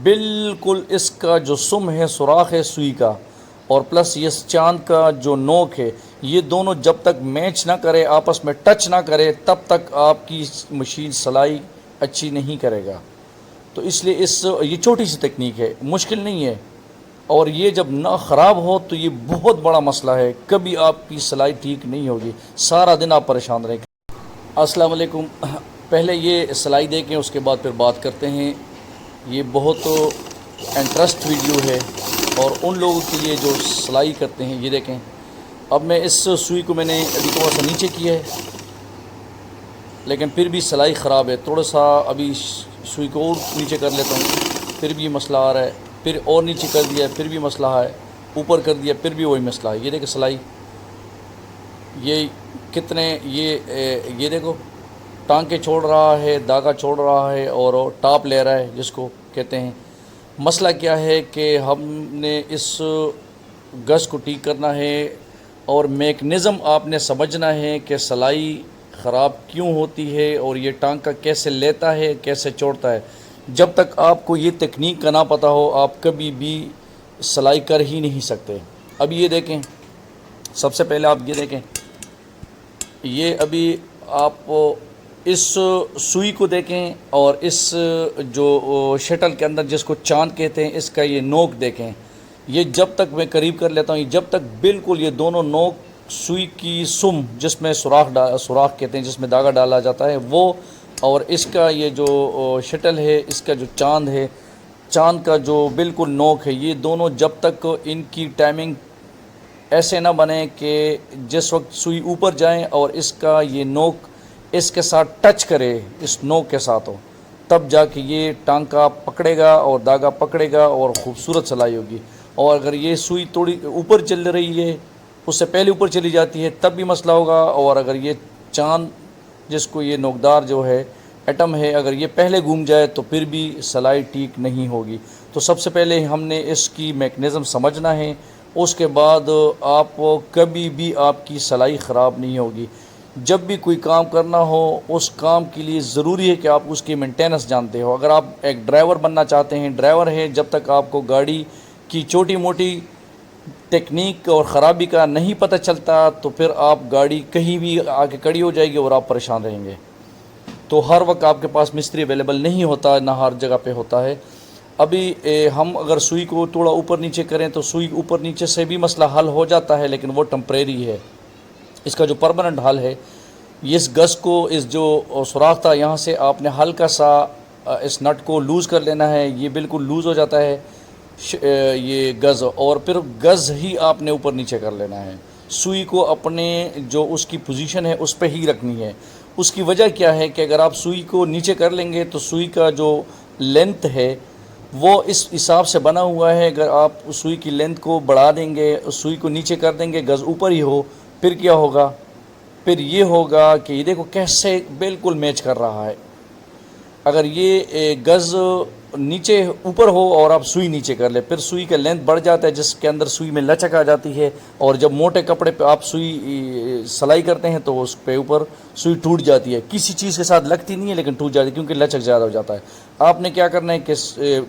بالکل اس کا جو سم ہے، سوراخ ہے سوئی کا، اور پلس یہ چاند کا جو نوک ہے، یہ دونوں جب تک میچ نہ کرے، آپس میں ٹچ نہ کرے، تب تک آپ کی مشین سلائی اچھی نہیں کرے گا۔ تو اس لیے یہ چھوٹی سی تکنیک ہے، مشکل نہیں ہے، اور یہ جب نہ خراب ہو تو یہ بہت بڑا مسئلہ ہے، کبھی آپ کی سلائی ٹھیک نہیں ہوگی، سارا دن آپ پریشان رہیں گے۔ السلام علیکم۔ پہلے یہ سلائی دیکھیں، اس کے بعد پھر بات کرتے ہیں۔ یہ بہت انٹرسٹ ویڈیو ہے، اور ان لوگوں کے لیے جو سلائی کرتے ہیں۔ یہ دیکھیں، اب میں اس سوئی کو میں نے ابھی تھوڑا سا نیچے کیا ہے، لیکن پھر بھی سلائی خراب ہے۔ تھوڑا سا ابھی سوئی کو اور نیچے کر لیتا ہوں، پھر بھی مسئلہ آ رہا ہے۔ پھر اور نیچے کر دیا، پھر بھی مسئلہ ہے۔ اوپر کر دیا، پھر بھی وہی مسئلہ ہے۔ یہ دیکھیں سلائی، یہ کتنے یہ دیکھو، ٹانکے چھوڑ رہا ہے، دھاگا چھوڑ رہا ہے، اور ٹاپ لے رہا ہے، جس کو کہتے ہیں۔ مسئلہ کیا ہے کہ ہم نے اس گز کو ٹھیک کرنا ہے، اور میکنزم آپ نے سمجھنا ہے کہ سلائی خراب کیوں ہوتی ہے، اور یہ ٹانکا کیسے لیتا ہے، کیسے چھوڑتا ہے۔ جب تک آپ کو یہ تکنیک کا نہ پتہ ہو، آپ کبھی بھی سلائی کر ہی نہیں سکتے۔ اب یہ دیکھیں، سب سے پہلے آپ یہ دیکھیں، یہ ابھی آپ اس سوئی کو دیکھیں، اور اس جو شٹل کے اندر جس کو چاند کہتے ہیں، اس کا یہ نوک دیکھیں۔ یہ جب تک میں قریب کر لیتا ہوں، جب تک بالکل یہ دونوں نوک سوئی کی سم، جس میں سوراخ کہتے ہیں، جس میں دھاگا ڈالا جاتا ہے، وہ، اور اس کا یہ جو شٹل ہے، اس کا جو چاند ہے، چاند کا جو بالکل نوک ہے، یہ دونوں جب تک ان کی ٹائمنگ ایسے نہ بنے کہ جس وقت سوئی اوپر جائیں اور اس کا یہ نوک اس کے ساتھ ٹچ کرے، اس نوک کے ساتھ ہو، تب جا کے یہ ٹانکا پکڑے گا اور دھاگا پکڑے گا اور خوبصورت سلائی ہوگی۔ اور اگر یہ سوئی تھوڑی اوپر چل رہی ہے، اس سے پہلے اوپر چلی جاتی ہے، تب بھی مسئلہ ہوگا۔ اور اگر یہ چاند، جس کو یہ نوکدار جو ہے، ایٹم ہے، اگر یہ پہلے گھوم جائے تو پھر بھی سلائی ٹھیک نہیں ہوگی۔ تو سب سے پہلے ہم نے اس کی میکنزم سمجھنا ہے، اس کے بعد آپ کبھی بھی آپ کی سلائی خراب نہیں ہوگی۔ جب بھی کوئی کام کرنا ہو، اس کام کے لیے ضروری ہے کہ آپ اس کی مینٹیننس جانتے ہو۔ اگر آپ ایک ڈرائیور بننا چاہتے ہیں، ڈرائیور ہے، جب تک آپ کو گاڑی کی چھوٹی موٹی ٹیکنیک اور خرابی کا نہیں پتہ چلتا، تو پھر آپ گاڑی کہیں بھی آ کے کھڑی ہو جائے گی اور آپ پریشان رہیں گے۔ تو ہر وقت آپ کے پاس مستری اویلیبل نہیں ہوتا، نہ ہر جگہ پہ ہوتا ہے۔ ابھی ہم اگر سوئی کو تھوڑا اوپر نیچے کریں تو سوئی اوپر نیچے سے بھی مسئلہ حل ہو جاتا ہے، لیکن وہ ٹمپریری ہے۔ اس کا جو پرماننٹ حل ہے، اس گز کو، اس جو سوراخ تھا، یہاں سے آپ نے ہلکا سا اس نٹ کو لوز کر لینا ہے۔ یہ بالکل لوز ہو جاتا ہے یہ گز، اور پھر گز ہی آپ نے اوپر نیچے کر لینا ہے۔ سوئی کو اپنے جو اس کی پوزیشن ہے، اس پہ ہی رکھنی ہے۔ اس کی وجہ کیا ہے کہ اگر آپ سوئی کو نیچے کر لیں گے تو سوئی کا جو لینتھ ہے وہ اس حساب سے بنا ہوا ہے۔ اگر آپ سوئی کی لینتھ کو بڑھا دیں گے، سوئی کو نیچے کر دیں گے، گز اوپر ہی ہو، پھر کیا ہوگا؟ پھر یہ ہوگا کہ یہ دیکھو کیسے بالکل میچ کر رہا ہے۔ اگر یہ گز نیچے اوپر ہو اور آپ سوئی نیچے کر لیں، پھر سوئی کا لینتھ بڑھ جاتا ہے، جس کے اندر سوئی میں لچک آ جاتی ہے، اور جب موٹے کپڑے پہ آپ سوئی سلائی کرتے ہیں تو اس پہ اوپر سوئی ٹوٹ جاتی ہے۔ کسی چیز کے ساتھ لگتی نہیں ہے، لیکن ٹوٹ جاتی ہے کیونکہ لچک زیادہ ہو جاتا ہے۔ آپ نے کیا کرنا ہے کہ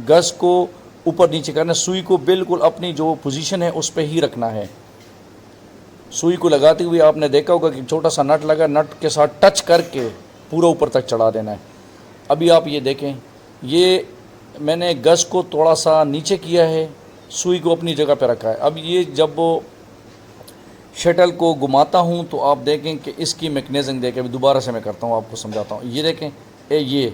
گز کو اوپر نیچے کرنا ہے، سوئی کو بالکل اپنی جو پوزیشن ہے اس پہ ہی رکھنا ہے۔ سوئی کو لگاتے ہوئے آپ نے دیکھا ہوگا کہ چھوٹا سا نٹ لگا، نٹ کے ساتھ ٹچ کر کے پورا اوپر تک چڑھا دینا ہے۔ ابھی آپ یہ دیکھیں، یہ میں نے گز کو تھوڑا سا نیچے کیا ہے، سوئی کو اپنی جگہ پہ رکھا ہے۔ اب یہ جب شٹل کو گھماتا ہوں تو آپ دیکھیں کہ اس کی میکنزم دیکھیں۔ ابھی دوبارہ سے میں کرتا ہوں، آپ کو سمجھاتا ہوں۔ یہ دیکھیں، یہ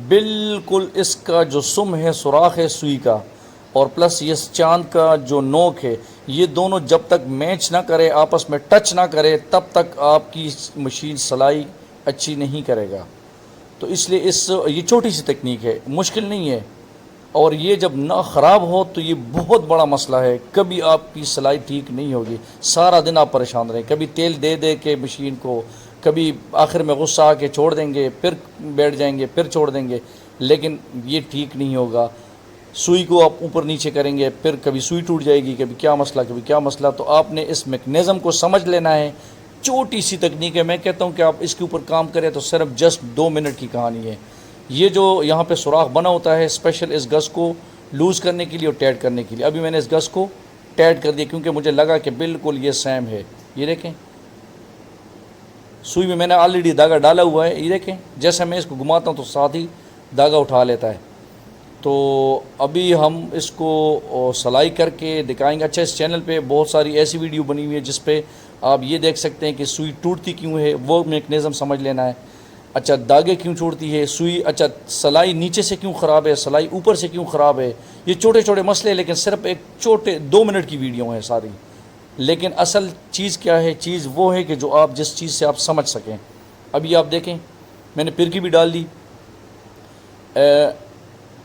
بالکل اس کا جو سم ہے، سوراخ ہے سوئی کا، اور پلس یہ چاند کا جو نوک ہے، یہ دونوں جب تک میچ نہ کرے، آپس میں ٹچ نہ کرے، تب تک آپ کی مشین سلائی اچھی نہیں کرے گا۔ تو اس لیے یہ چھوٹی سی تکنیک ہے، مشکل نہیں ہے، اور یہ جب نہ خراب ہو تو یہ بہت بڑا مسئلہ ہے، کبھی آپ کی سلائی ٹھیک نہیں ہوگی، سارا دن آپ پریشان رہیں۔ کبھی تیل دے دے کے مشین کو، کبھی آخر میں غصہ آ کے چھوڑ دیں گے، پھر بیٹھ جائیں گے، پھر چھوڑ دیں گے، لیکن یہ ٹھیک نہیں ہوگا۔ سوئی کو آپ اوپر نیچے کریں گے، پھر کبھی سوئی ٹوٹ جائے گی، کبھی کیا مسئلہ، کبھی کیا مسئلہ۔ تو آپ نے اس میکنزم کو سمجھ لینا ہے۔ چھوٹی سی تکنیک ہے، میں کہتا ہوں کہ آپ اس کے اوپر کام کریں تو صرف جسٹ 2 منٹ کی کہانی ہے۔ یہ جو یہاں پہ سوراخ بنا ہوتا ہے اسپیشل اس گز کو لوز کرنے کے لیے اور ٹائٹ کرنے کے لیے. ابھی میں نے اس گز کو ٹائٹ کر دیا کیونکہ مجھے لگا کہ بالکل یہ سیم ہے. یہ دیکھیں سوئی میں نے آلریڈی دھاگا ڈالا ہوا ہے. یہ دیکھیں جیسے میں اس کو گھماتا ہوں تو ساتھ ہی دھاگا اٹھا لیتا ہے. تو ابھی ہم اس کو سلائی کر کے دکھائیں گے. اچھا اس چینل پہ بہت ساری ایسی ویڈیو بنی ہوئی ہے جس پہ آپ یہ دیکھ سکتے ہیں کہ سوئی ٹوٹتی کیوں ہے, وہ میکنزم سمجھ لینا ہے. اچھا دھاگے کیوں چھوڑتی ہے سوئی, اچھا سلائی نیچے سے کیوں خراب ہے, سلائی اوپر سے کیوں خراب ہے. یہ چھوٹے چھوٹے مسئلے ہیں لیکن صرف ایک 2 منٹ کی ویڈیو ہیں ساری. لیکن اصل چیز کیا ہے, چیز وہ ہے کہ جو آپ جس چیز سے آپ سمجھ سکیں. ابھی آپ دیکھیں میں نے پرکی بھی ڈال دی.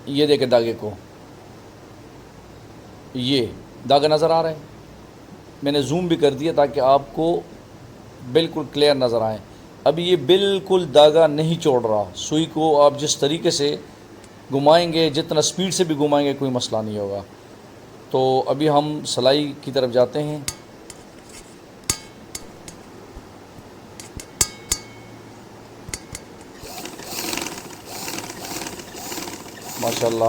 یہ دیکھیں دھاگے کو, یہ دھاگا نظر آ رہا ہے. میں نے زوم بھی کر دیا تاکہ آپ کو بالکل کلیئر نظر آئے. ابھی یہ بالکل دھاگا نہیں چھوڑ رہا. سوئی کو آپ جس طریقے سے گھمائیں گے, جتنا سپیڈ سے بھی گھمائیں گے کوئی مسئلہ نہیں ہوگا. تو ابھی ہم سلائی کی طرف جاتے ہیں. ماشاءاللہ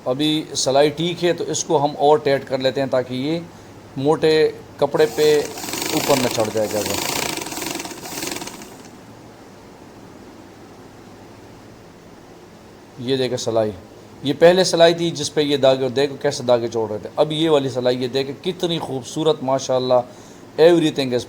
ابھی سلائی ٹھیک ہے, تو اس کو ہم اور ٹائٹ کر لیتے ہیں تاکہ یہ موٹے کپڑے پہ اوپر نہ چڑھ جائے گا. یہ دیکھیں سلائی, یہ پہلے سلائی تھی جس پہ یہ دھاگے, دیکھو کیسے دھاگے چھوڑ رہے تھے. اب یہ والی سلائی یہ دیکھیں کتنی خوبصورت, ماشاءاللہ ایوری تھنگ از